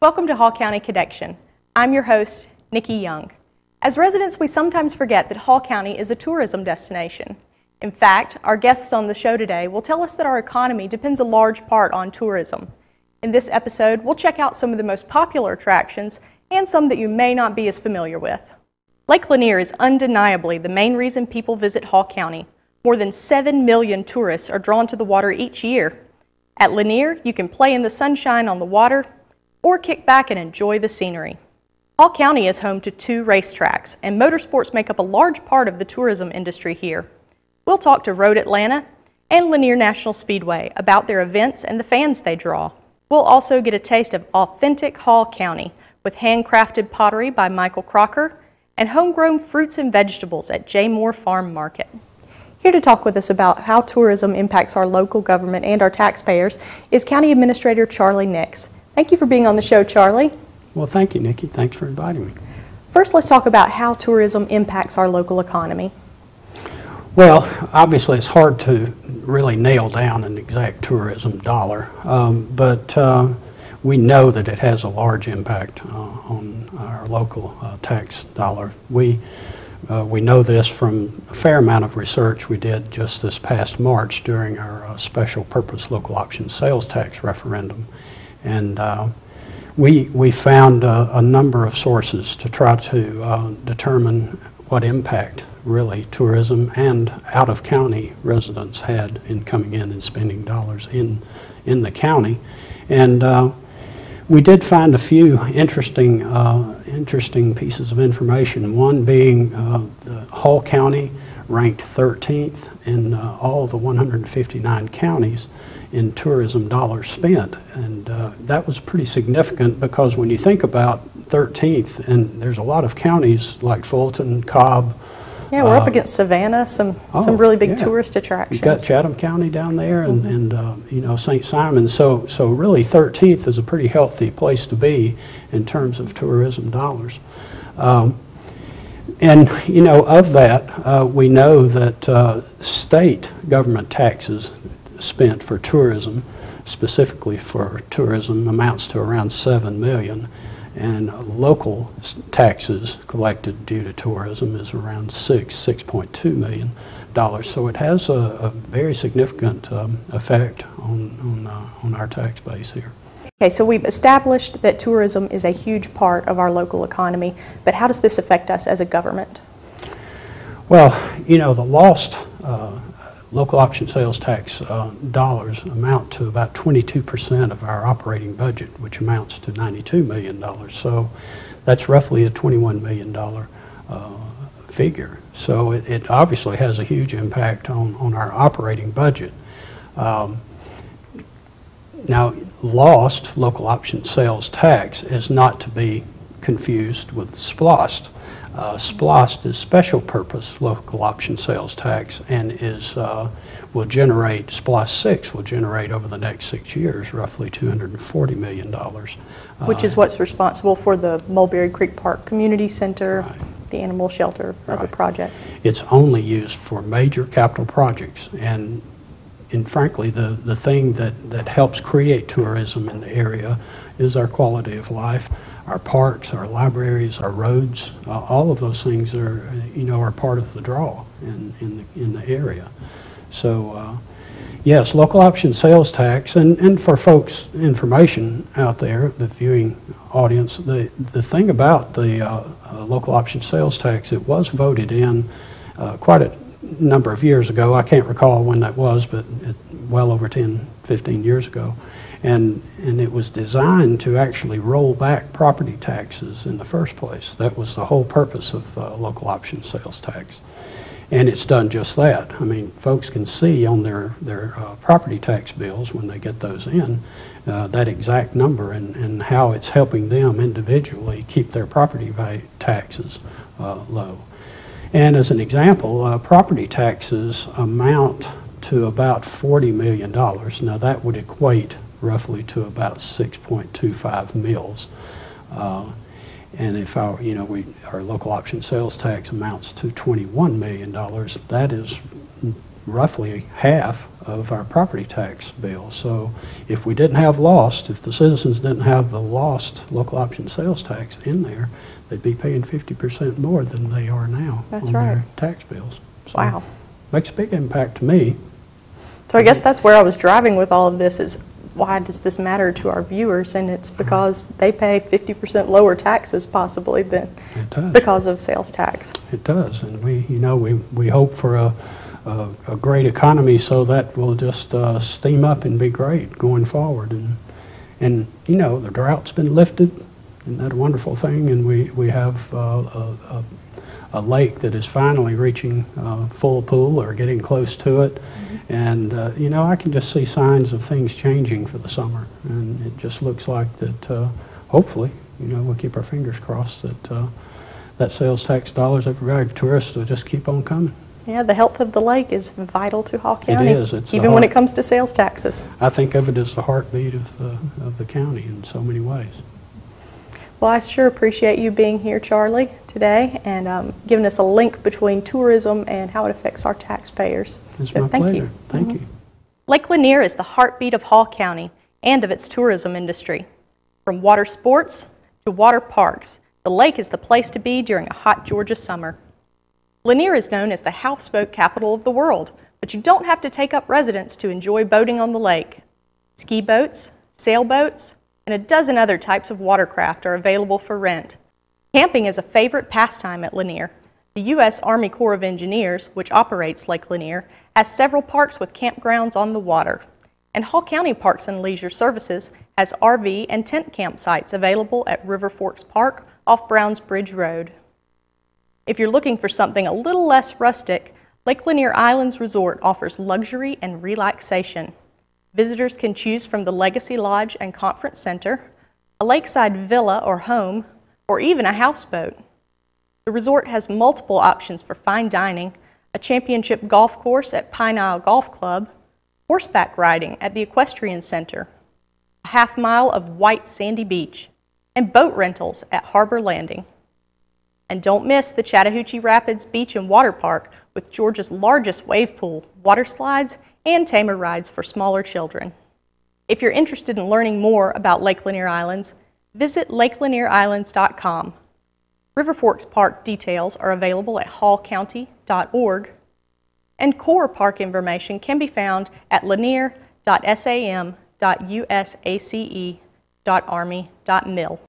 Welcome to Hall County Connection. I'm your host, Nikki Young. As residents, we sometimes forget that Hall County is a tourism destination. In fact, our guests on the show today will tell us that our economy depends a large part on tourism. In this episode, we'll check out some of the most popular attractions and some that you may not be as familiar with. Lake Lanier is undeniably the main reason people visit Hall County. More than 7 million tourists are drawn to the water each year. At Lanier, you can play in the sunshine on the water or kick back and enjoy the scenery. Hall County is home to 2 racetracks, and motorsports make up a large part of the tourism industry here. We'll talk to Road Atlanta and Lanier National Speedway about their events and the fans they draw. We'll also get a taste of authentic Hall County with handcrafted pottery by Michael Crocker and homegrown fruits and vegetables at J. Moore Farm Market. Here to talk with us about how tourism impacts our local government and our taxpayers is County Administrator Charlie Nix. Thank you for being on the show, Charlie. Well, thank you, Nikki. Thanks for inviting me. First, let's talk about how tourism impacts our local economy. Well, obviously it's hard to really nail down an exact tourism dollar, but we know that it has a large impact on our local tax dollar. We know this from a fair amount of research we did just this past March during our special purpose local option sales tax referendum. And we found a number of sources to try to determine what impact really tourism and out-of-county residents had in coming in and spending dollars in the county. And we did find a few interesting pieces of information, one being the Hall County ranked 13th in all the 159 counties in tourism dollars spent, and that was pretty significant because when you think about 13th, and there's a lot of counties like Fulton, Cobb. Yeah, we're up against Savannah, some really big tourist attractions. You've got Chatham County down there, and you know, St. Simon. So really 13th is a pretty healthy place to be in terms of tourism dollars. And you know, of that, we know that state government taxes spent for tourism, specifically for tourism, amounts to around $7 million, and local taxes collected due to tourism is around $6.2 million. So it has a very significant effect on our tax base here. Okay, so we've established that tourism is a huge part of our local economy, but how does this affect us as a government? Well, you know, the lost local option sales tax dollars amount to about 22% of our operating budget, which amounts to $92 million. So that's roughly a $21 million figure. So it obviously has a huge impact on our operating budget. Now, lost local option sales tax is not to be confused with SPLOST. SPLOST is special purpose local option sales tax, and will generate, SPLOST 6 will generate over the next 6 years roughly $240 million. Which is what's responsible for the Mulberry Creek Park Community Center, right, the animal shelter, other projects. It's only used for major capital projects, and frankly the thing that helps create tourism in the area is our quality of life. Our parks, our libraries, our roads, all of those things are, you know, are part of the draw in the area. So, yes, local option sales tax, and for folks' information out there, the viewing audience, the thing about the local option sales tax, it was voted in quite a number of years ago. I can't recall when that was, but well over 10, 15 years ago. And it was designed to actually roll back property taxes in the first place. That was the whole purpose of local option sales tax. And it's done just that. I mean, folks can see on their property tax bills when they get those in that exact number and how it's helping them individually keep their property value taxes low. And as an example, property taxes amount to about $40 million. Now that would equate roughly to about 6.25 mils. And if our local option sales tax amounts to $21 million, that is roughly half of our property tax bill. So if we didn't have lost, if the citizens didn't have the lost local option sales tax in there, they'd be paying 50% more than they are now on their tax bills. So wow. Makes a big impact to me. So I guess that's where I was driving with all of this is, why does this matter to our viewers? And it's because they pay 50% lower taxes possibly than because of sales tax. It does, and we hope for a great economy, so that will just steam up and be great going forward. And the drought's been lifted. Isn't that a wonderful thing? And we have a lake that is finally reaching full pool or getting close to it. And, I can just see signs of things changing for the summer. And it just looks like that, hopefully, we'll keep our fingers crossed that that sales tax dollars that provide tourists will just keep on coming. Yeah, the health of the lake is vital to Hall County. It is. It's even when it comes to sales taxes. I think of it as the heartbeat of the county in so many ways. Well, I sure appreciate you being here, Charlie, today, and giving us a link between tourism and how it affects our taxpayers. It's my pleasure. Thank you. Lake Lanier is the heartbeat of Hall County and of its tourism industry. From water sports to water parks, the lake is the place to be during a hot Georgia summer. Lanier is known as the houseboat capital of the world, but you don't have to take up residence to enjoy boating on the lake. Ski boats, sailboats, and a dozen other types of watercraft are available for rent. Camping is a favorite pastime at Lanier. The U.S. Army Corps of Engineers, which operates Lake Lanier, has several parks with campgrounds on the water. And Hall County Parks and Leisure Services has RV and tent campsites available at River Forks Park off Browns Bridge Road. If you're looking for something a little less rustic, Lake Lanier Islands Resort offers luxury and relaxation. Visitors can choose from the Legacy Lodge and Conference Center, a lakeside villa or home, or even a houseboat. The resort has multiple options for fine dining, a championship golf course at Pine Isle Golf Club, horseback riding at the Equestrian Center, a half-mile of white sandy beach, and boat rentals at Harbor Landing. And don't miss the Chattahoochee Rapids Beach and Water Park with Georgia's largest wave pool, water slides, and tamer rides for smaller children. If you're interested in learning more about Lake Lanier Islands, visit lakelanier-islands.com. River Forks Park details are available at hallcounty.org, and core park information can be found at lanier.sam.usace.army.mil.